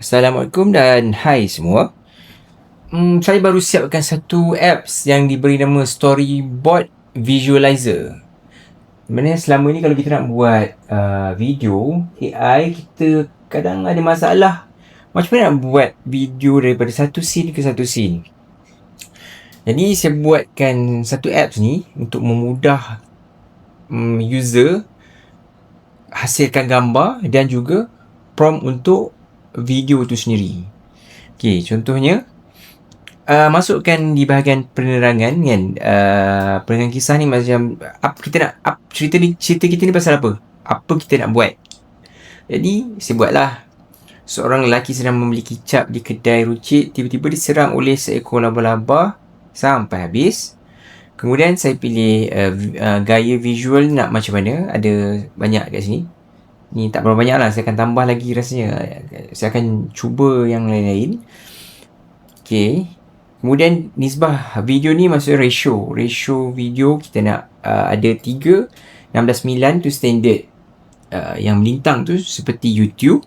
Assalamualaikum dan hai semua. Saya baru siapkan satu apps yang diberi nama Storyboard Visualizer. Sebenarnya selama ni kalau kita nak buat video AI, kita kadang ada masalah. Macam mana nak buat video daripada satu scene ke satu scene. Jadi saya buatkan satu apps ni untuk memudah user hasilkan gambar dan juga prompt untuk video tu sendiri. Okay, contohnya masukkan di bahagian penerangan kan, penerangan kisah ni macam kita nak cerita kita ni pasal apa kita nak buat. Jadi saya buatlah seorang lelaki sedang membeli kicap di kedai runcit, tiba-tiba diserang oleh seekor laba-laba sampai habis. Kemudian saya pilih gaya visual nak macam mana, ada banyak kat sini. Ni tak berapa banyak lah, saya akan tambah lagi rasanya. Saya akan cuba yang lain-lain. Okay. Kemudian nisbah video ni maksud ratio video kita nak ada 3, 16:9 tu standard. Yang melintang tu seperti YouTube.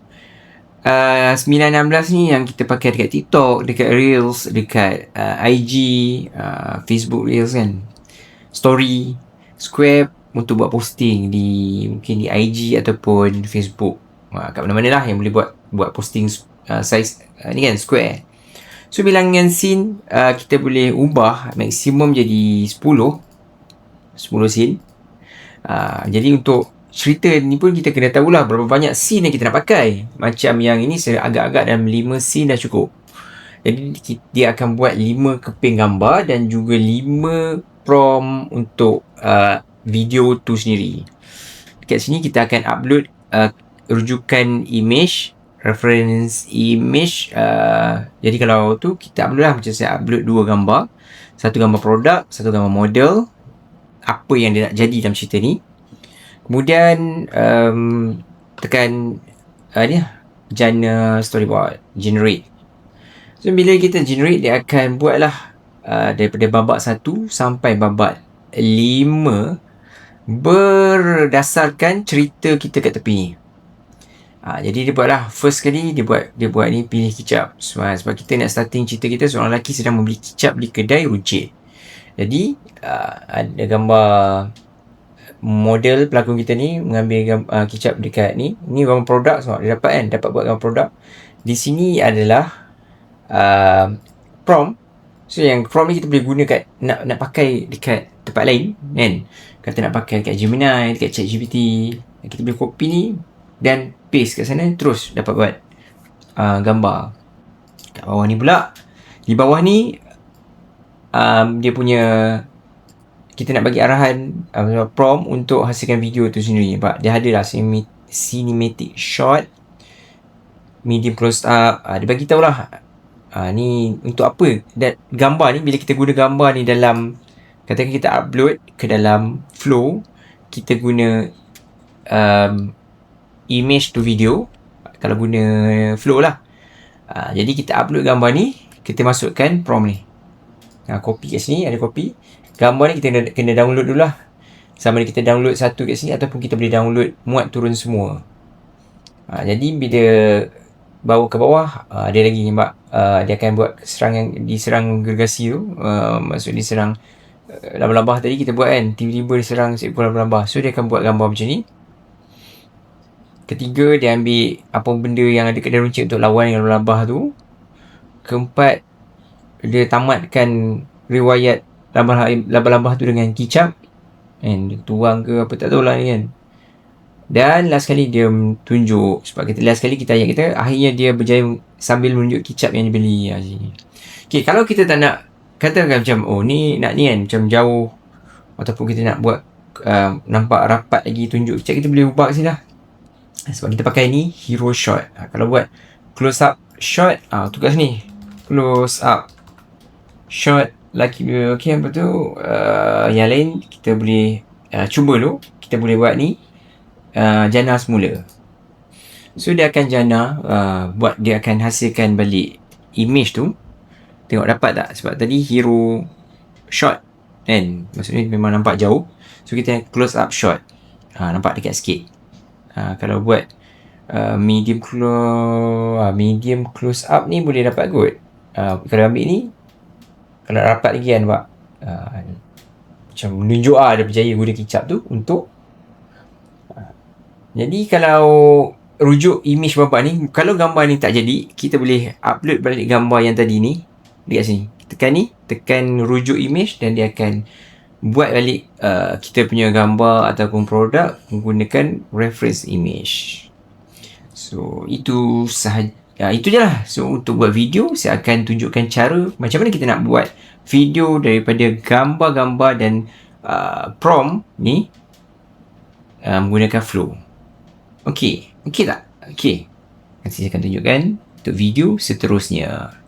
9:16 ni yang kita pakai dekat TikTok, dekat Reels, dekat IG, Facebook Reels kan. Story, Square untuk buat posting mungkin di IG ataupun Facebook. Kat mana-mana lah yang boleh buat posting size ni kan, Square. So bilangan scene kita boleh ubah maksimum jadi 10 scene. Jadi untuk cerita ni pun kita kena tahulah berapa banyak scene yang kita nak pakai. Macam yang ini saya agak-agak dalam 5 scene dah cukup. Jadi dia akan buat 5 keping gambar dan juga 5 prompt untuk video tu sendiri. Dekat sini kita akan upload rujukan image, reference image. Jadi kalau tu kita upload lah, macam saya upload 2 gambar, satu gambar produk, satu gambar model, apa yang dia nak jadi dalam cerita ni. Kemudian tekan ni lah, jana storyboard, generate. So bila kita generate, dia akan buat lah daripada babak 1 sampai babak 5 berdasarkan cerita kita kat tepi ni. Jadi dia buatlah first kali dia buat ni, pilih kicap. Sebab kita nak starting cerita kita, seorang lelaki sedang membeli kicap di kedai runcit. Jadi ada gambar model pelakon kita ni mengambil kicap dekat ni. Ni gambar produk sebab dia dapat buat gambar produk. Di sini adalah prompt. So yang prompt ni kita boleh guna nak pakai dekat tempat lain kan. Kata nak pakai dekat Gemini, dekat ChatGPT, kita boleh copy ni dan paste kat sana, terus dapat buat gambar. Kat bawah ni pula, di bawah ni dia punya, kita nak bagi arahan prompt untuk hasilkan video tu sendiri. Sebab dia ada lah cinematic shot, medium close up. Dia bagi tahu lah ni untuk apa. Dan gambar ni, bila kita guna gambar ni dalam, katakan kita upload ke dalam Flow, kita guna image to video, kalau guna Flow lah. Jadi kita upload gambar ni, kita masukkan prompt ni. Copy kat sini, ada copy. Gambar ni kita kena download dulu lah. Sama ada kita download satu kat sini ataupun kita boleh download muat turun semua. Jadi bila bawa ke bawah, dia lagi nampak dia akan buat diserang gergasi tu. Maksud diserang laba-laba tadi kita buat kan, tiba-tiba diserang seekor laba-laba. So dia akan buat gambar macam ni. Ketiga, dia ambil apa benda yang ada kedai runcit untuk lawan dengan laba-laba tu. Keempat, dia tamatkan riwayat laba-laba tu dengan kicap kan, dia tuang ke apa tak tahulah ni kan. Dan last kali dia tunjuk, sebab kita last kali kita ayat kita, akhirnya dia berjaya sambil menunjuk kicap yang dibeli. Okay, kalau kita tak nak, katakan macam ni nak ni kan, macam jauh, ataupun kita nak buat nampak rapat lagi tunjuk kicap, kita boleh ubah kat sini lah. Sebab kita pakai ni hero shot. Kalau buat close up shot, tu kat sini close up shot lagi. Okay, apa tu yang lain kita boleh cuba dulu. Kita boleh buat ni jana semula. So dia akan jana dia akan hasilkan balik image tu. Tengok dapat tak? Sebab tadi hero shot kan, maksudnya memang nampak jauh. So kita close up shot, nampak dekat sikit. Kalau buat medium close up ni boleh dapat kot. Kalau ambil ni, kalau rapat lagi kan nampak, macam menunjuk dia berjaya guna kicap tu untuk jadi kalau rujuk image bapak ni, kalau gambar ni tak jadi, kita boleh upload balik gambar yang tadi ni dekat sini. Tekan rujuk image dan dia akan buat balik kita punya gambar ataupun produk menggunakan reference image. So itu sahaja. Itu je lah. So untuk buat video, saya akan tunjukkan cara macam mana kita nak buat video daripada gambar-gambar dan prompt ni menggunakan Flow. Okey tak? Okey. Nanti saya akan tunjukkan untuk video seterusnya.